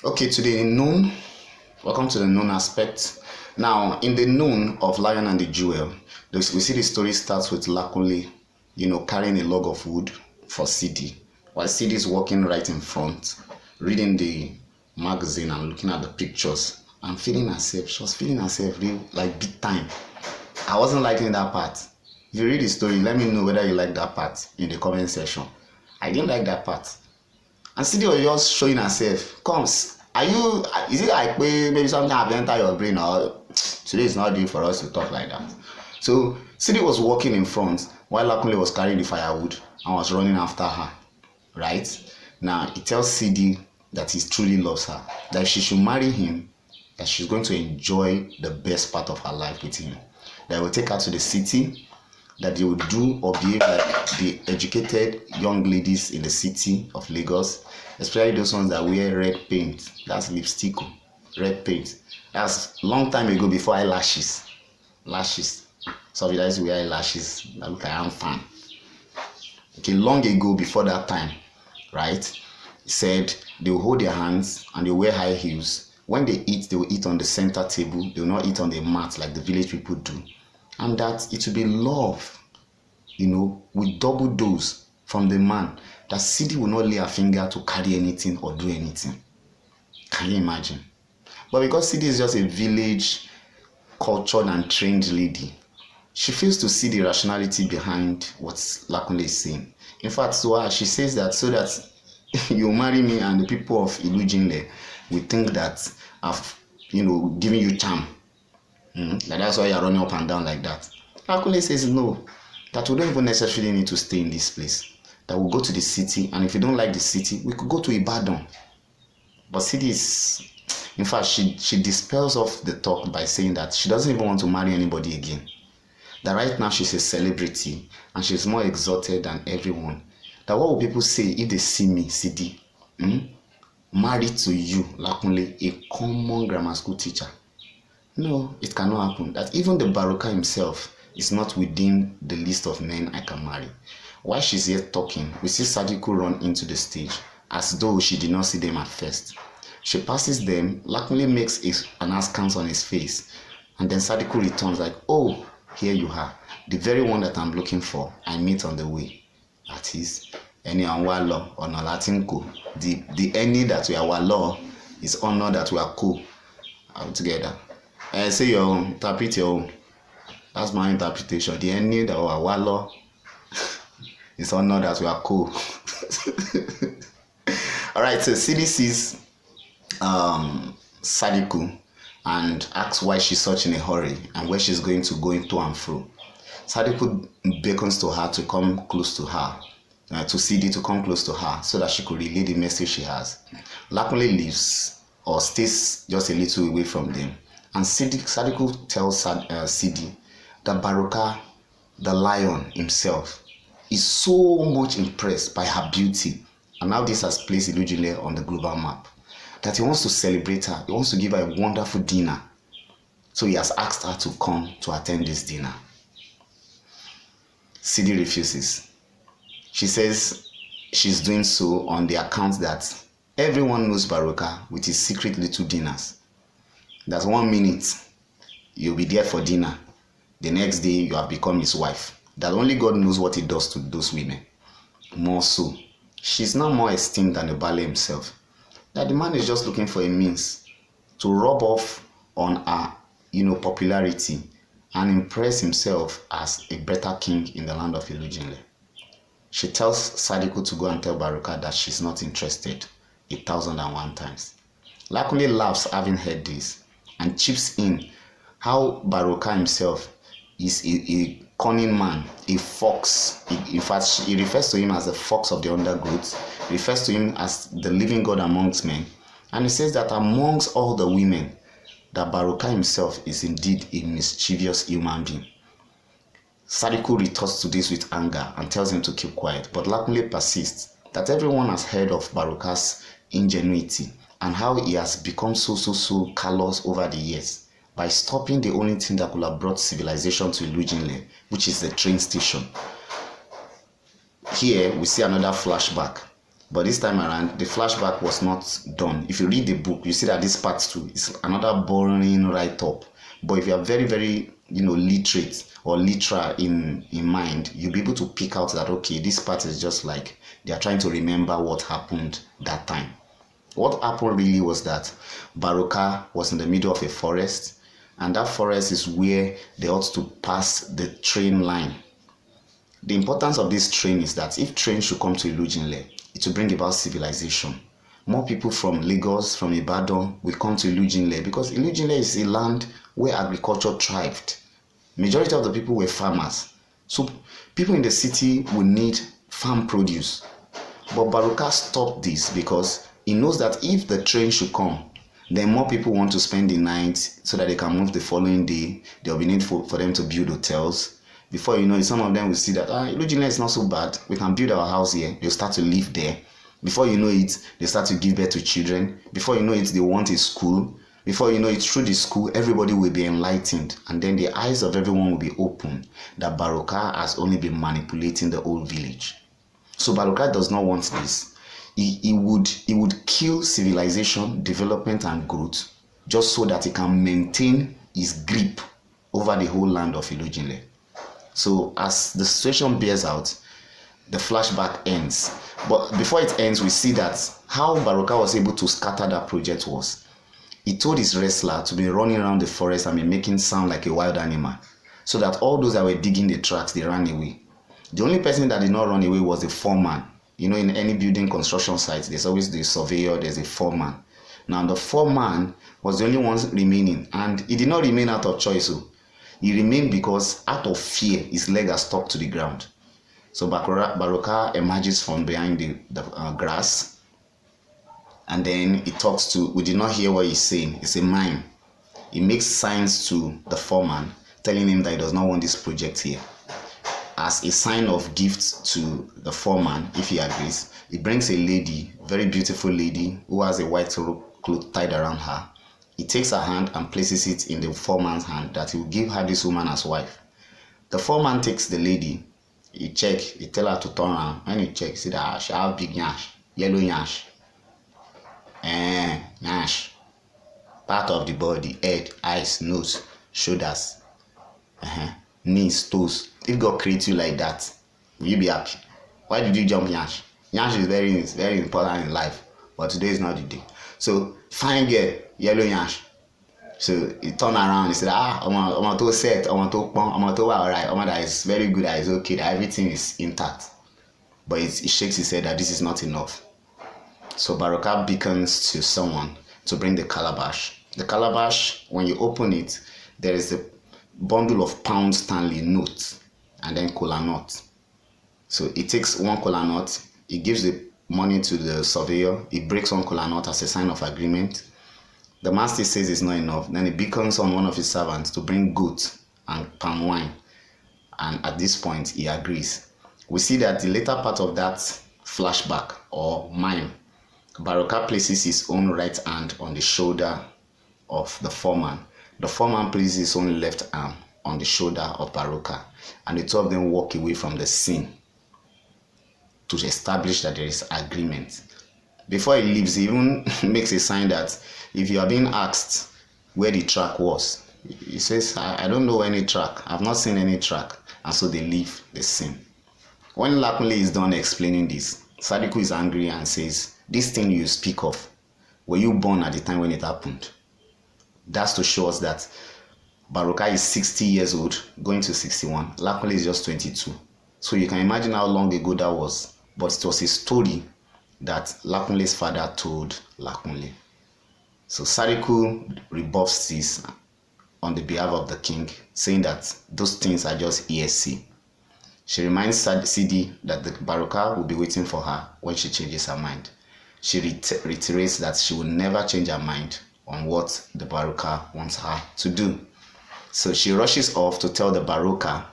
Okay, today in noon, welcome to the noon aspect. Now, in the noon of Lion and the Jewel, we see the story starts with Lakunle, carrying a log of wood for CD, while CD is walking right in front, reading the magazine and looking at the pictures and feeling herself. She was feeling herself real, like big time. I wasn't liking that part. If you read the story, let me know whether you like that part in the comment section. I didn't like that part. And CD was just showing herself. Is it like maybe something have entered your brain, or today is not due for us to talk like that? So CD was walking in front while Lakunle was carrying the firewood and was running after her. Right? Now he tells CD that he truly loves her, that if she should marry him, that she's going to enjoy the best part of her life with him. That he will take her to the city, that they will do or behave like the educated young ladies in the city of Lagos, especially those ones that wear red paint. That's lipstick, red paint. That's long time ago before eyelashes. Lashes. So if you guys wear eyelashes, that look like I'm fan. Okay, long ago before that time, right? He said they will hold their hands and they will wear high heels. When they eat, they will eat on the center table. They will not eat on the mat like the village people do. And that it will be love, with double dose from the man, that CD will not lay a finger to carry anything or do anything. Can you imagine? But because CD is just a village, cultured and trained lady, she fails to see the rationality behind what Lakunle is saying. In fact, she says that so that you marry me and the people of Ilujinle will think that I've, given you charm. That's why you're running up and down like that. Lakunle says no, that we don't even necessarily need to stay in this place. That we'll go to the city, and if you don't like the city, we could go to Ibadan. But CD is, in fact, she dispels off the talk by saying that she doesn't even want to marry anybody again. That right now she's a celebrity and she's more exalted than everyone. That what will people say if they see me, CD, married to you, Lakunle, a common grammar school teacher? No, it cannot happen. That even the Baroka himself is not within the list of men I can marry. While she's here talking, we see Sadiku run into the stage as though she did not see them at first. She passes them, Lakunle makes an askance on his face, and then Sadiku returns like, oh, here you are, the very one that I'm looking for, I meet on the way. That is, any anwalo or no Latinko. The any that we are walo is honor that we are co together. I say your own, interpret your own. That's my interpretation. The any that we are walo is honor that we are cool. Alright, so CD sees Sadiku and asks why she's such in a hurry and where she's going to go into and fro. Sadiku beckons to her to come close to her, to CD to come close to her so that she could relay the message she has. Lakunle leaves or stays just a little away from them. And Sadiku tells CD that Baroka, the lion himself, is so much impressed by her beauty, and now this has placed Ilujinle on the global map, that he wants to celebrate her. He wants to give her a wonderful dinner. So he has asked her to come to attend this dinner. CD refuses. She says she's doing so on the account that everyone knows Baroka with his secret little dinners. That 1 minute you'll be there for dinner, the next day you have become his wife. That only God knows what he does to those women. More so, she's now more esteemed than the Bale himself. That the man is just looking for a means to rub off on her, popularity and impress himself as a better king in the land of Ilujinle. She tells Sadiku to go and tell Baroka that she's not interested 1,001 times. Lakunle laughs having heard this and chips in how Baroka himself is a cunning man, a fox. In fact, he refers to him as the fox of the undergrowth, refers to him as the living God amongst men. And he says that amongst all the women, that Baroka himself is indeed a mischievous human being. Sadiku retorts to this with anger and tells him to keep quiet, but Lakunle persists that everyone has heard of Baroka's ingenuity and how he has become so callous over the years by stopping the only thing that could have brought civilization to Ilujinle, which is the train station. Here we see another flashback. But this time around, the flashback was not done. If you read the book, you see that this part 2 is another boring write-up. But if you are very, very, literate or literal in mind, you'll be able to pick out that, okay, this part is just like they are trying to remember what happened that time. What happened really was that Baruka was in the middle of a forest, and that forest is where they ought to pass the train line. The importance of this train is that if train should come to Ilujinle, it will bring about civilization. More people from Lagos, from Ibadan will come to Ilujinle because Ilujinle is a land where agriculture thrived. Majority of the people were farmers. So people in the city will need farm produce. But Baruka stopped this because he knows that if the train should come, then more people want to spend the night so that they can move the following day. There will be need for them to build hotels. Before you know it, some of them will see that Ilujinle is not so bad. We can build our house here. They'll start to live there. Before you know it, they start to give birth to children. Before you know it, they want a school. Before you know it, through the school, everybody will be enlightened. And then the eyes of everyone will be open that Baruka has only been manipulating the whole village. So Baruka does not want this. He would kill civilization, development, and growth just so that he can maintain his grip over the whole land of Ilujinle. So as the situation bears out, the flashback ends. But before it ends, we see that how Baruka was able to scatter that project was, he told his wrestler to be running around the forest and be making sound like a wild animal, so that all those that were digging the tracks, they ran away. The only person that did not run away was the foreman. In any building construction site, there's always the surveyor, there's a foreman. Now the foreman was the only one remaining, and he did not remain out of choice. He remained because out of fear, his leg has stuck to the ground. So Baruka emerges from behind the grass, and then he talks to, we did not hear what he's saying. It's a mime. He makes signs to the foreman, telling him that he does not want this project here. As a sign of gift to the foreman, if he agrees, he brings a lady, very beautiful lady, who has a white cloth tied around her. He takes her hand and places it in the foreman's hand that he will give her this woman as wife. The foreman takes the lady, he check, he tell her to turn around. When he check, see that she have big nyash, yellow nyash. Nyash. Part of the body, head, eyes, nose, shoulders, knees, toes. If God creates you like that, will you be happy? Why did you jump nyash? Nyash is very, very important in life, but today is not the day. So, fine girl, yellow nyash. So he turned around, he said, I'm to set, I'm to alright, that is very good, that is okay, that everything is intact. But he shakes his head that this is not enough. So Baruka beckons to someone to bring the calabash. The calabash, when you open it, there is a bundle of pound stanley notes and then kola nut. So he takes one kola nut, he gives the money to the surveyor, he breaks one kola nut as a sign of agreement. The man still says it's not enough. Then he beckons on one of his servants to bring goat and palm wine. And at this point, he agrees. We see that the later part of that flashback or mime, Baruka places his own right hand on the shoulder of the foreman. The foreman places his own left arm on the shoulder of Baruka. And the two of them walk away from the scene to establish that there is agreement. Before he leaves, he even makes a sign that if you are being asked where the track was, he says, I don't know any track. I've not seen any track. And so they leave the scene. When Lakunle is done explaining this, Sadiku is angry and says, this thing you speak of, were you born at the time when it happened? That's to show us that Baruka is 60 years old, going to 61. Lakunle is just 22. So you can imagine how long ago that was. But it was a story that Lakunle's father told Lakunle. So Sadiku rebuffs this on the behalf of the king, saying that those things are just ESC. She reminds Sidi that the Baruka will be waiting for her when she changes her mind. She reiterates that she will never change her mind on what the Baruka wants her to do. So she rushes off to tell the Baruka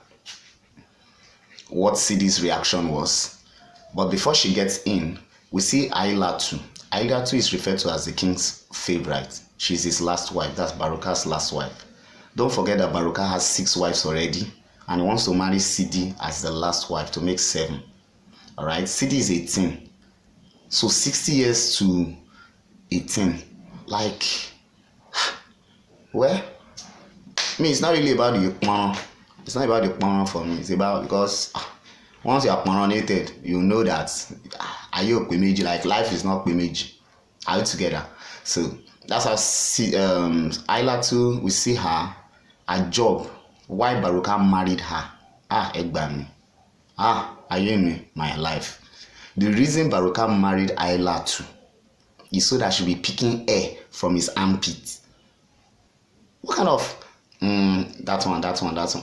what Sidi's reaction was. But before she gets in, we see Ailatu. Ailatu is referred to as the king's favorite. She's his last wife. That's Baruka's last wife. Don't forget that Baruka has 6 wives already and he wants to marry Sidi as the last wife to make 7. Alright, Sidi is 18. So 60 years to 18, like, well, me, it's not really about the pon. It's not about the pon for me. It's about, because once you are poronated, you know that are you kwemeji? Like, life is not kwemeji. Are you together? So that's how Ayla too. We see her, job. Why Baruka married her? Egbami. Ayemi, my life. The reason Baruka married Ayla too is so that she'll be picking air from his armpit. What kind of that one, not that one, that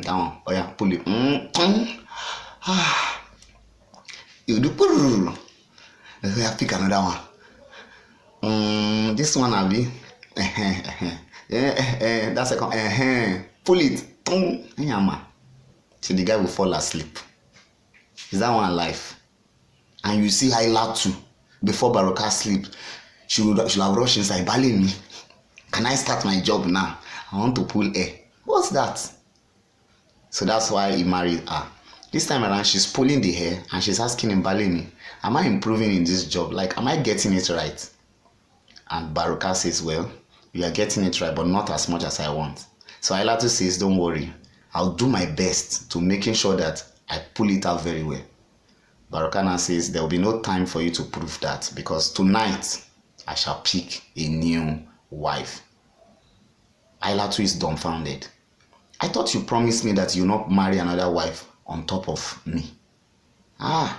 one. Oh yeah, pull it. You do pull. I pick another one. This one I'll be. That's second. Pull it. So the guy will fall asleep. Is that one life? And you see Ayla too. Before Baruka sleep, she'll have rushed inside. Bali me. Can I start my job now? I want to pull air. What's that? So that's why he married her. This time around, she's pulling the hair and she's asking him, Balini, am I improving in this job? Like, am I getting it right? And Baruka says, well, you are getting it right, but not as much as I want. So Ailatu says, don't worry. I'll do my best to making sure that I pull it out very well. Baruka now says, there will be no time for you to prove that, because tonight I shall pick a new wife. Ailatu is dumbfounded. I thought you promised me that you'll not marry another wife on top of me. Maybe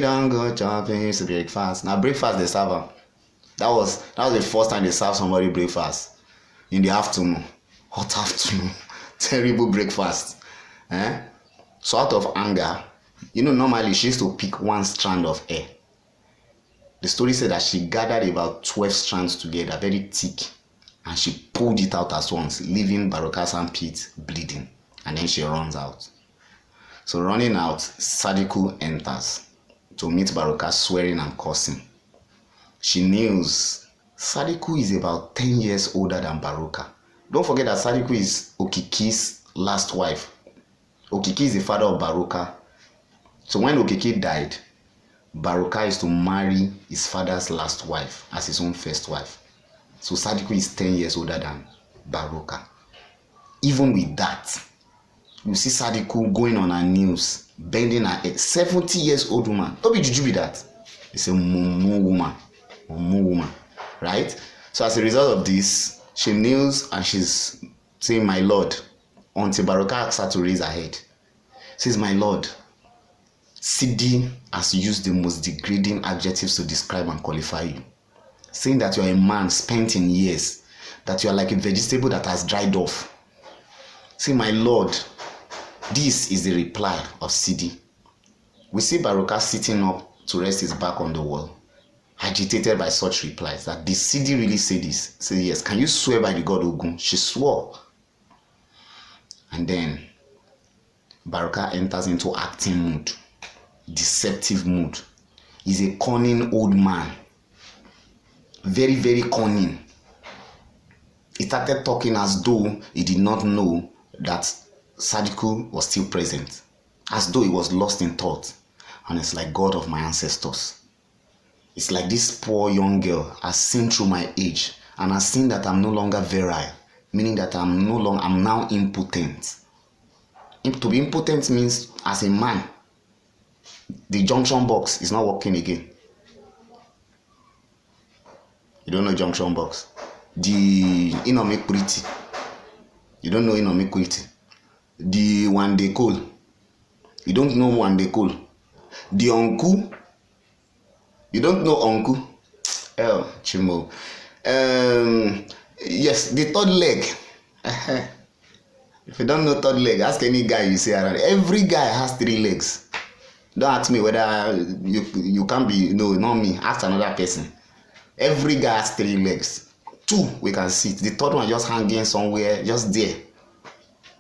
don't go chopping. It's breakfast. Now breakfast they serve her. That was the first time they serve somebody breakfast in the afternoon. Hot afternoon. Terrible breakfast. So out of anger, normally she used to pick one strand of hair. The story said that she gathered about 12 strands together, very thick, and she pulled it out at once, leaving Baruka's armpit bleeding, and then she runs out. So running out, Sadiku enters to meet Baruka, swearing and cursing. She kneels. Sadiku is about 10 years older than Baruka. Don't forget that Sadiku is Okiki's last wife. Okiki is the father of Baruka. So when Okiki died, Baruka is to marry his father's last wife as his own first wife. So Sadiku is 10 years older than Baruka. Even with that, you see Sadiku going on her knees, bending her head. 70 years old woman. Don't be juju with that. It's a mumu woman. Right? So as a result of this, she kneels and she's saying, my Lord, until Baruka asks her to raise her head. Says, my Lord, Sidi has used the most degrading adjectives to describe and qualify you, saying that you are a man spent in years, that you are like a vegetable that has dried off. Say, my Lord, this is the reply of Sidi. We see Baruka sitting up to rest his back on the wall, agitated by such replies. That did Sidi really say this? Say yes. Can you swear by the god Ogun? She swore. And then Baruka enters into acting mood, deceptive mood. He's a cunning old man. Very, very cunning. He started talking as though he did not know that Sadiku was still present. As though he was lost in thought. And it's like, God of my ancestors. It's like this poor young girl has seen through my age and has seen that I'm no longer virile, meaning that I'm now impotent. To be impotent means, as a man, the junction box is not working again. You don't know junction box. The inomiquity. You don't know inomiquity. The one they call. You don't know one they call. The uncle. You don't know uncle. Chimo. Yes, the third leg. If you don't know third leg, ask any guy you see around. Every guy has 3 legs. Don't ask me whether you can be, no, not me. Ask another person. Every guy has 3 legs. 2 we can sit. The third one just hanging somewhere, just there.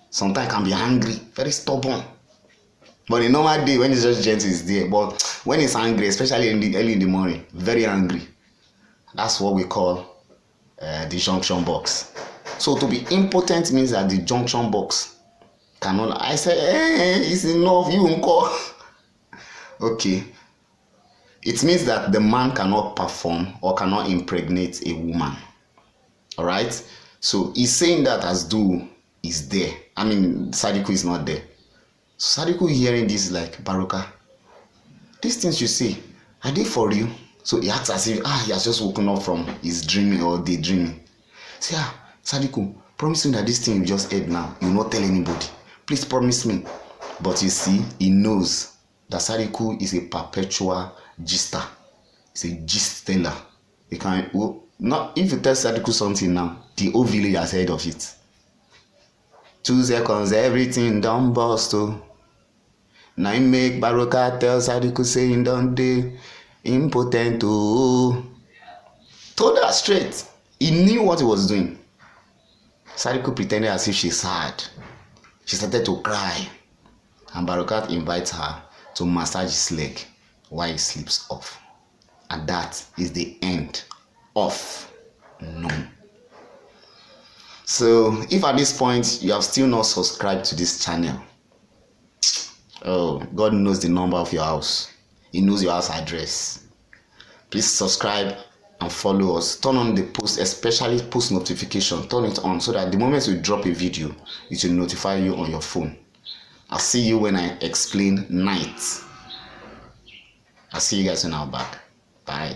Sometimes can be angry, very stubborn. But the normal day when it's just gentle, it's there. But when it's angry, especially early in the morning, very angry. That's what we call the junction box. So to be impotent means that the junction box cannot. I said, it's enough, you uncle. Okay. It means that the man cannot perform or cannot impregnate a woman. All right. So he's saying that as though he's there. I mean, Sadiku is not there. So Sadiku hearing this like, Baruka, these things you say, are they for you? So he acts as if he has just woken up from his dreaming or daydreaming. Say, Sadiku, promise me that this thing you just heard now, you will not tell anybody. Please promise me. But you see, he knows that Sadiku is a perpetual gister. He's a gist teller. He can not if you tell Sadiku something now, the whole village has heard of it. 2 seconds, everything done bust. Now he make Baruka tell Sadiku saying don't dey impotent. Told her straight. He knew what he was doing. Sadiku pretended as if she's sad. She started to cry. And Baruka invites her to massage his leg while he sleeps off. And that is the end of Noon. So if at this point you have still not subscribed to this channel, God knows the number of your house. He knows your house address. Please subscribe and follow us. Turn on the post, especially post notification. Turn it on so that the moment we drop a video, it will notify you on your phone. I'll see you when I explain night. I'll see you guys when I'm back. Bye.